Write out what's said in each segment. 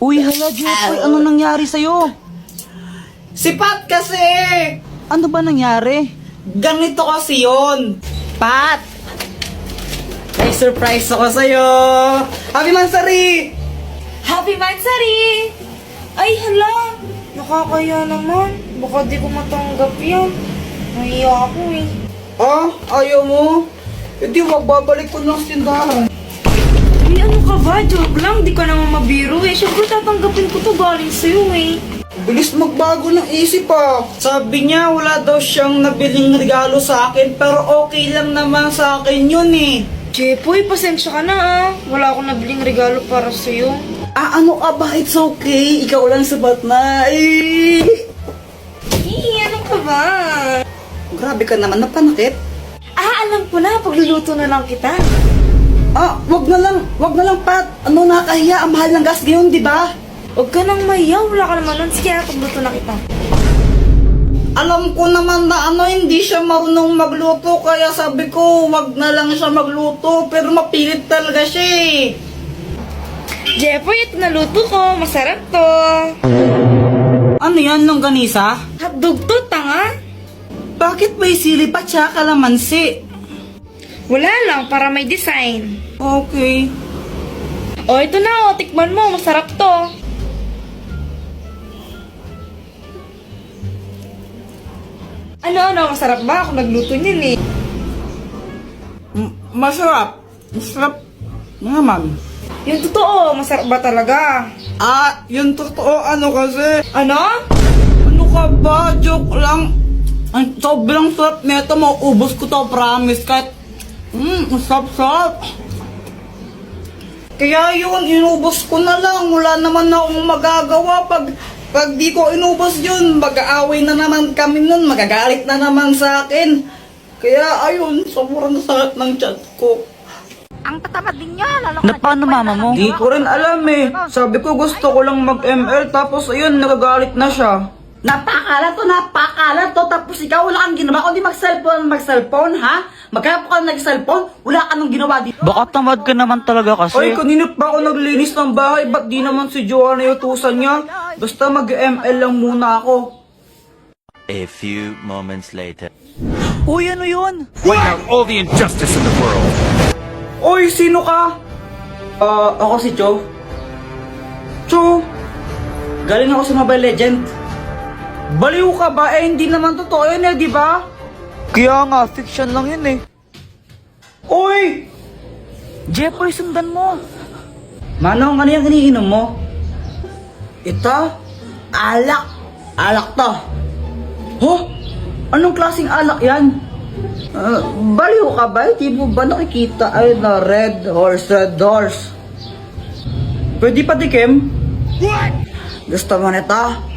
Uy, hala, Jeffoy, ano nangyari sa'yo? Si Pat kasi! Ano ba nangyari? Ganito kasi yun. Pat! May surprise ako sa'yo! Happy Mansari! Happy Mansari! Ay, hala! Nakakaya naman. Baka di ko matanggap yan. Nahiya ako eh. Ah, ayaw mo? Hindi, magbabalik ko lang sa tindahan. Ay, ano ka ba? Joke lang. Di ka naman mabiro eh. Siyempre tatanggapin ko to galing sa'yo eh. Bilis magbago ng isip ah. Sabi niya wala daw siyang nabiling regalo sa akin pero okay lang naman sa akin yun eh. Jepoy, pasensya ka na ah. Wala akong nabiling regalo para sa'yo. Ah, ano ka ba? It's okay. Ikaw lang sabat na. Ano ka ba? Grabe ka naman, napanakit. Ah, alam ko na. Pagluluto na lang kita. Ah, wag na lang, Pat. Ano, nakakahiya. Ang mahal ng gas ngayon, di ba? Huwag ka nang mayaw. Wala ka naman nun. Sige, pagluto na kita. Alam ko naman na hindi siya marunong magluto, kaya sabi ko, wag na lang siya magluto, pero mapilit talaga siya eh. Jepoy, ito naluto ko. Masarap to. Ano yan, longganisa? Hotdog to, tanga. Bakit may sili pa tsaka kalamansi? Wala lang, para may design. Okay. O, ito na o. Tikman mo. Masarap to. Ano? Masarap ba? Ako nagluto niyan eh. Masarap. Masarap naman. Yung totoo, masarap ba talaga? Ah, yung totoo, kasi? Ano? Ano ka ba? Joke lang. Ang sobrang sarap nito, mauubos ko to, promise. Kahit, sarap. Kaya yun, inubos ko na lang. Wala naman akong magagawa. Pag di ko inubos yun, mag-aaway na naman kami nun. Magagalit na naman sa akin. Kaya ayun, sobrang sakit ng chat ko. Ang tatamad din niya, lalo Na paano mama mo? Di ko rin alam eh. Sabi ko gusto ko lang mag-ML, tapos ayun, nagagalit na siya. Napakala to. Tapos ikaw wala kang ginawa. Kundi mag-cellphone, ha? Magkaya ka nag-cellphone, wala ka nang ginawa dito. Baka tamad ka naman talaga kasi. Ay, kanina pa ako naglinis ng bahay. Ba't di naman si Joanna yung utusan niya? Basta mag-ML lang muna ako. A few moments later. Uy, ano yun? Point out all the injustice in the world. Oy, sino ka? Ako si Cho. Cho, galing ako sa Mobile Legend. Baliw ka ba? Hindi naman totoo yun di ba? Kaya nga, fiction lang yun eh. Oy! Jeffoy, sundan mo. Manong, ano yung iniinom mo? Ito? Alak. Alak to. Huh? Anong klaseng alak yan? Baliw ka ba? Di mo ba nakikita ay na red horse? Pwede pa dikim? What? Gusto mo nito?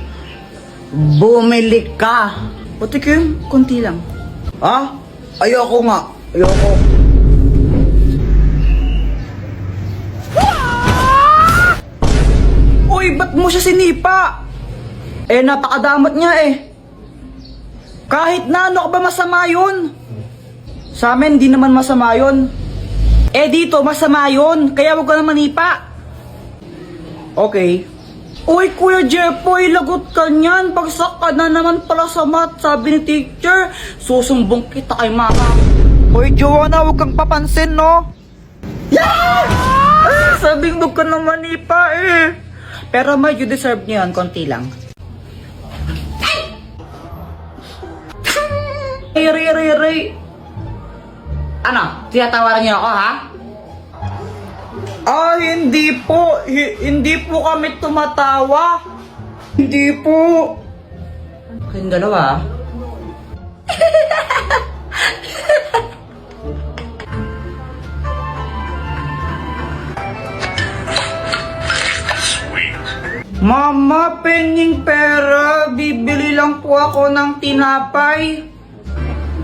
Bumili ka. Patikim, konti lang. Ah? Ayoko nga. Ayoko. Uy, ba't mo siya sinipa? Eh, napakadamot niya eh. Kahit na ano ka ba masama yun? Sa amin, di naman masama yun. Eh, dito, masama yun. Kaya huwag ka na manipa. Okay. Uy, Kuya Jeffoy, lagot ka niyan. Bagsak ka na naman pala sa math, sabi ni teacher. Susumbong kita kay mama. Uy, Joanna, huwag kang papansin, no? Yeah! Sabing huwag ka na manipa eh. Pero may you deserve niyo yan, konti lang. Ray. Ano? Tinatawaran niyo ako, ha? Ah, hindi po. Hindi po kami tumatawa. Hindi po. Kayong dalawa, Mama, penging pera. Bibili lang po ako ng tinapay.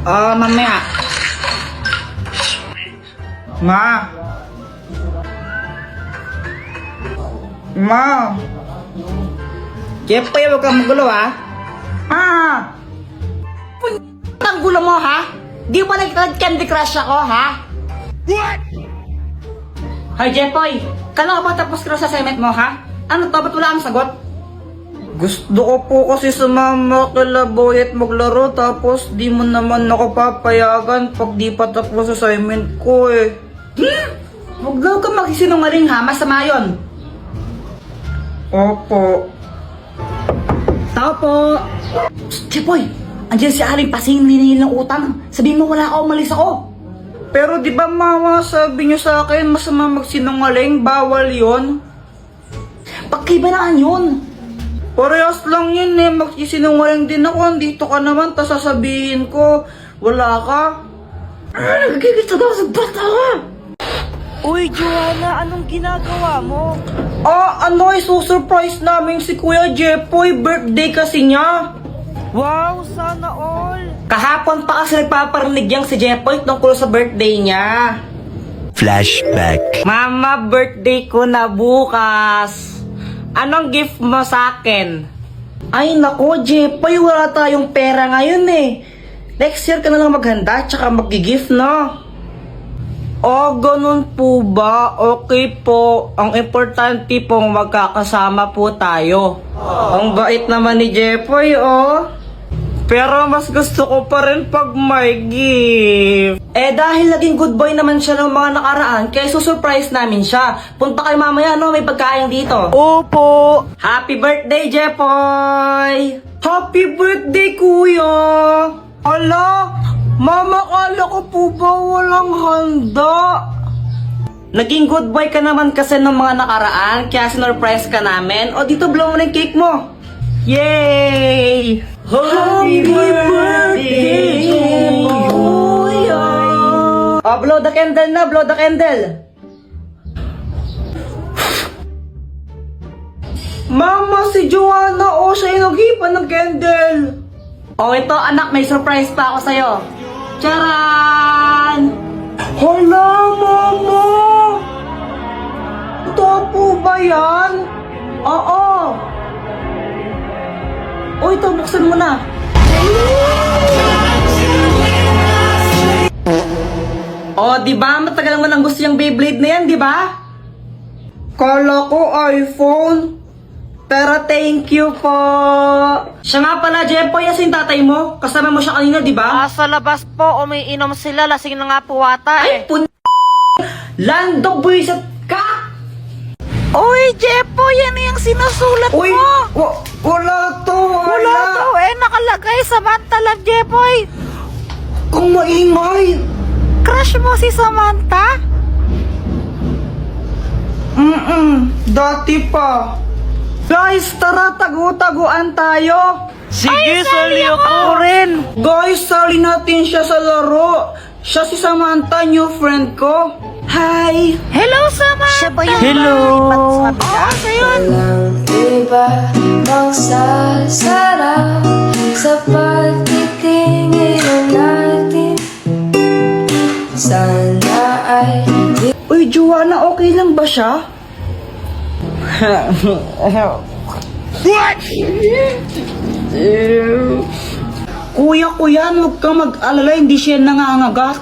Mamaya. Ma. Jeffoy, huwag kang magulo, ha? Ang gulo mo, ha? Di ba nag-Candy Crush ako, ha? What? Hi, Jeffoy. Kala ka ba tapos ka sa assignment mo, ha? Ano to? Ba't wala kang sagot? Gusto ko po kasi sumama kila Boy at maglaro tapos di mo naman ako papayagan pag di pa tapos assignment ko eh. Huwag daw ka magsisinungaling ha, masama yun. Opo. Tao po. Jepoy, andyan si Aling Pasing ninihil ng utang. Sabihin mo wala ako, umalis ako. Pero di ba mama, sabi niyo sa akin masama magsinungaling, bawal yon. Pagkibanaan yun. Parehas lang yun eh, magsisinungaling din ako. Andito ka naman, tas sasabihin ko, wala ka. Nagkikita daw sa bata ka. Uy, Joanna, anong ginagawa mo? Isusurprise namin si Kuya Jepoy, birthday kasi niya. Wow, sana all! Kahapon pa kasi nagpaparinig yang si Jepoy tungkol sa birthday niya. Flashback. Mama, birthday ko na bukas. Anong gift mo sa akin? Ay nako, Jepoy, wala tayong pera ngayon eh. Next year ka na lang maghanda, tsaka mag-gift, no? Oh, ganun po ba? Okay po. Ang importante pong magkakasama po tayo. Ang bait naman ni Jepoy, oh. Pero mas gusto ko pa rin pag may gift. Eh dahil naging good boy naman siya ng mga nakaraan, kaya susurprise namin siya. Punta kayo mamaya, no? May pagkain dito. Opo! Happy birthday, Jepoy! Happy birthday, Kuya! Ala, Mama, kala ko po ba walang handa? Naging good boy ka naman kasi ng mga nakaraan, kaya sinurprise ka namin. O dito, blow mo na yung cake mo. Yay! Happy birthday, Kuya! Blow the candle na, blow the candle. Mama, si Joanna, siya yung naghipan ng candle. Ito anak, may surprise pa ako sa'yo. Charan! Hala, Mama! Ito po ba yan? Oo. Ito, buksan mo na. Diba? Matagal mo nang gusto yung Beyblade na yan, diba? Kala ko iPhone. Pero thank you po. Siya nga pala, Jepoy, yung tatay mo. Kasama mo siya kanina, di ba? Sa labas po, umiinom sila. Lasing na nga po ata Ay, Lando, buwisit ka! Uy, Jepoy, yan yung sinusulat Uy, mo. wala to, Wala daw nakalagay Samantha Love, Jepoy. Kung maingay. Crush mo si Samantha? Dati pa. Guys, tara, tagu-taguan tayo. Sige, sali ako rin! Guys, sali natin siya sa laro. Siya si Samantha, new friend ko. Hi! Hello, Samantha. Siya ba yun? Hello. Oo, siya yun. Walang iba magsasarap sa pagtitingin natin. Sana ay Uy, Joanna, okay lang ba siya? Kuya, huwag kang mag-alala, hindi siya nangangagat.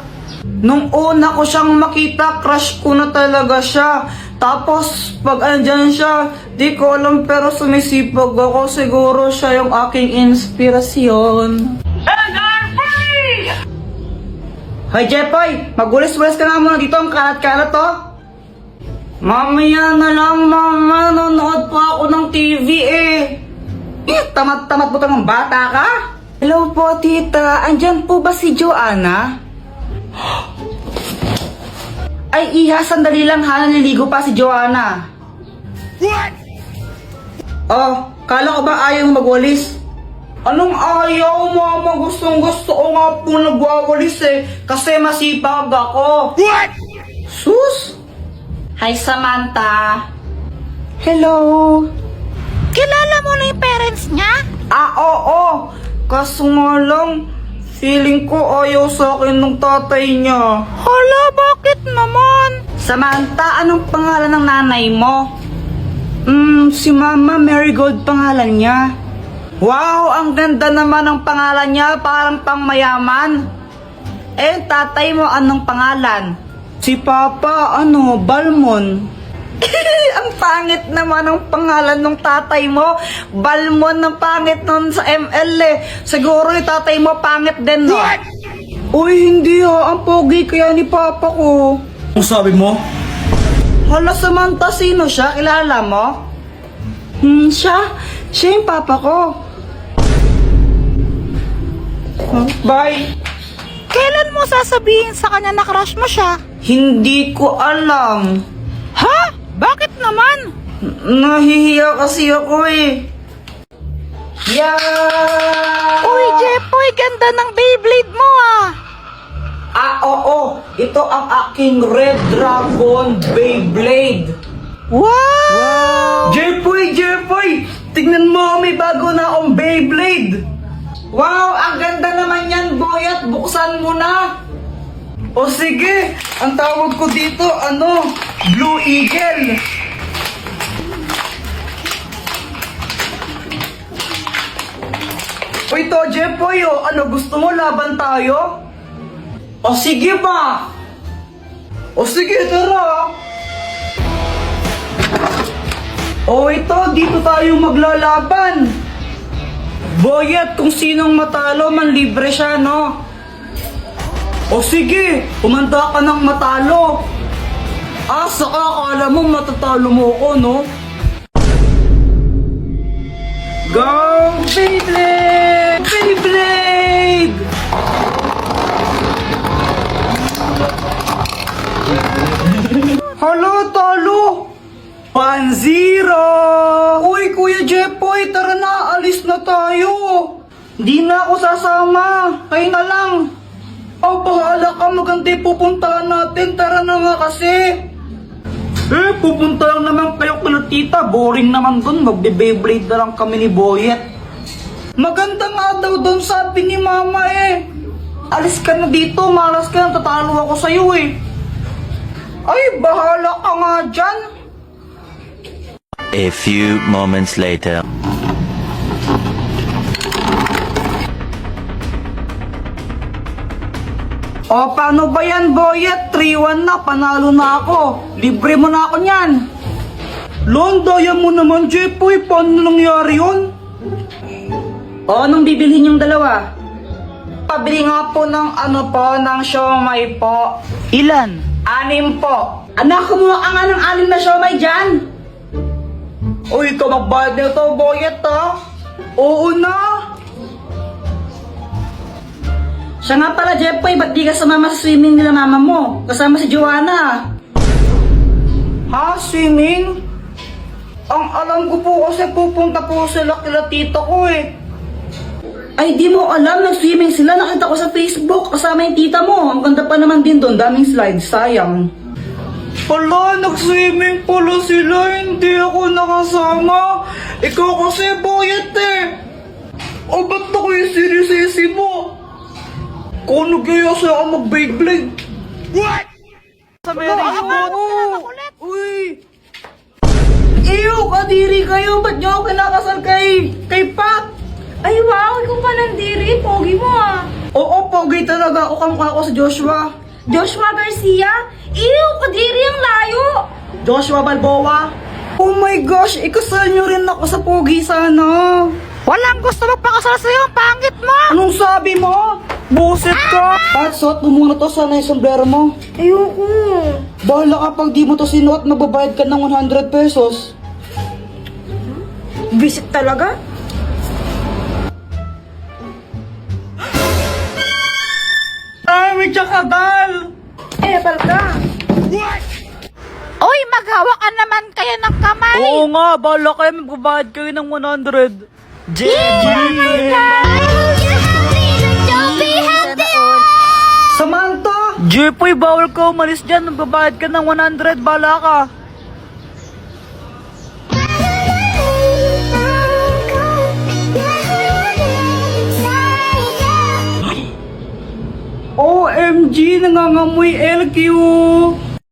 Nung una ko siyang makita, crush ko na talaga siya. Tapos, pag andyan siya, di ko alam pero sumisipag ako. Siguro siya yung aking inspirasyon. Hoy, Jepoy! Magulis-gulis ka nga muna dito, ang kalat-kalat to. Mamaya na lang, mama. Nanonood pa ako ng TV eh. Tamad-tamad mo ng bata ka? Hello po, tita. Andyan po ba si Joanna? Ay, iha, sandali lang ha. Naliligo pa si Joanna. What? Kala ko ba ayaw magwalis? Anong ayaw, mama? Gustong-gusto ko nga po nagwawalis eh. Kasi masipag ako. What? Sus? Hi, Samantha. Hello. Kilala mo na yung parents niya? Oo. Kaso nga lang, feeling ko ayaw sa akin ng tatay niya. Hala, bakit naman? Samantha, anong pangalan ng nanay mo? Si Mama Marigold pangalan niya. Wow, ang ganda naman ng pangalan niya, parang pangmayaman. Tatay mo anong pangalan? Si Papa, Balmon. Ang pangit naman ang pangalan ng tatay mo. Balmon ng pangit nun sa ML eh. Siguro yung tatay mo pangit din, no? Uy, hindi ha. Ang pogi kaya ni papa ko. Ang sabi mo? Hala, Samantha, sino siya? Kilala mo? Siya? Siya yung papa ko. Bye. Kailan mo sasabihin sa kanya na crush mo siya? Hindi ko alam. Ha? Bakit naman? Nahihiya kasi ako eh. Yeah! Uy, Jepoy, ganda ng Beyblade mo ah! Oo. Ito ang aking Red Dragon Beyblade. Wow! Jepoy! Tignan mo, may bago na akong Beyblade. Wow, ang ganda naman yan, Boyet. Buksan mo na. O sige, ang tawag ko dito, Blue Eagle. O ito, Jepoy, gusto mo laban tayo? O sige ba? O sige, tara. O ito, dito tayo maglalaban. Boyet, kung sinong matalo, manlibre siya, no? O sige, umanda ka ng matalo. Saka akala mo matatalo mo ako, no? Go, Beyblade! Beyblade! Halo, talo! 1-0! Uy, Kuya Jepoy, tara na, alis na tayo. Hindi na ako sasama, kayo na lang. Bahala ka, maganda yung pupuntahan natin, tara na nga kasi. Pupunta lang naman kayo kala tita, boring naman dun, magbe-Beyblade na lang kami ni Boyet. Maganda nga daw dun, sabi ni mama eh. Alis ka na dito, malas ka, tatalo ako sa'yo eh. Ay, bahala ka nga dyan. A few moments later. O, paano ba yan, Boyet? 3-1 na, panalo na ako. Libre mo na ako niyan. Lon, daya mo naman, Jepoy. Paano nangyari yun? O, anong bibilhin yung dalawa? Pabili nga po ng ng siomay po. Ilan? 6 po. Anak, kumuha ka nga ng 6 na siomay dyan. Uy, ikaw magbayad nito, Boyet, ha? Oo na. Siya nga pala, Jepoy, ba't di ka sumama sa swimming nila mama mo? Kasama si Joanna. Ha? Swimming? Ang alam ko po kasi pupunta po sila kila tito ko eh. Ay, di mo alam, nag-swimming sila. Nakita ko sa Facebook, kasama yung tita mo. Ang ganda pa naman din doon, daming slides, sayang. Pala, nag-swimming pala sila, hindi ako nakasama. Ikaw kasi, Boyet eh. O, ba't ako yung sinisisi mo? Kung nagyaya siya ako mag-Beyblade. What? Sa Marymount. Uy! Ew, kadiri kayo. Ba't niyo ako kinakasal kay Pat? Ay, wow! Ikaw pa nandiri. Pogi mo ah. Oo, pogi talaga. O kamukha ko sa Joshua. Joshua Garcia? Ew! Kadiri ang layo! Joshua Balboa. Oh my gosh, ikasal niyo rin ako sa pogi sana. Walang gusto magpakasal sa'yo, ang pangit mo! Anong sabi mo? Buset ka! Pat, suot mo muna to, sana yung sombrero mo. Ayoko. Bahala ka pag di mo to sinuot, magbabayad ka ng 100 pesos. Visit talaga? Ay, may tsakadal! Palka. Uy, maghawa ka naman kayo ng kamay! Oo nga, bahala kayo, magbabayad kayo ng 100. Samantha! Jepoy, bawal ka umalis dyan, magbabayad ka ng 100, bahala ka. OMG, nangangamoy LQ!